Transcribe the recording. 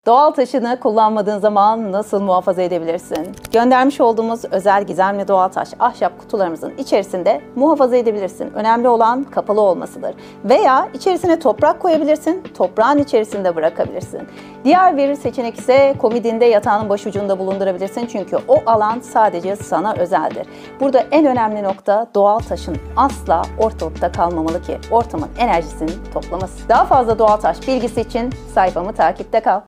Doğal taşını kullanmadığın zaman nasıl muhafaza edebilirsin? Göndermiş olduğumuz özel gizemli doğal taş ahşap kutularımızın içerisinde muhafaza edebilirsin. Önemli olan kapalı olmasıdır. Veya içerisine toprak koyabilirsin, toprağın içerisinde bırakabilirsin. Diğer bir seçenek ise komodinde yatağının başucunda bulundurabilirsin. Çünkü o alan sadece sana özeldir. Burada en önemli nokta doğal taşın asla ortalıkta kalmamalı ki ortamın enerjisini toplaması. Daha fazla doğal taş bilgisi için sayfamı takipte kal.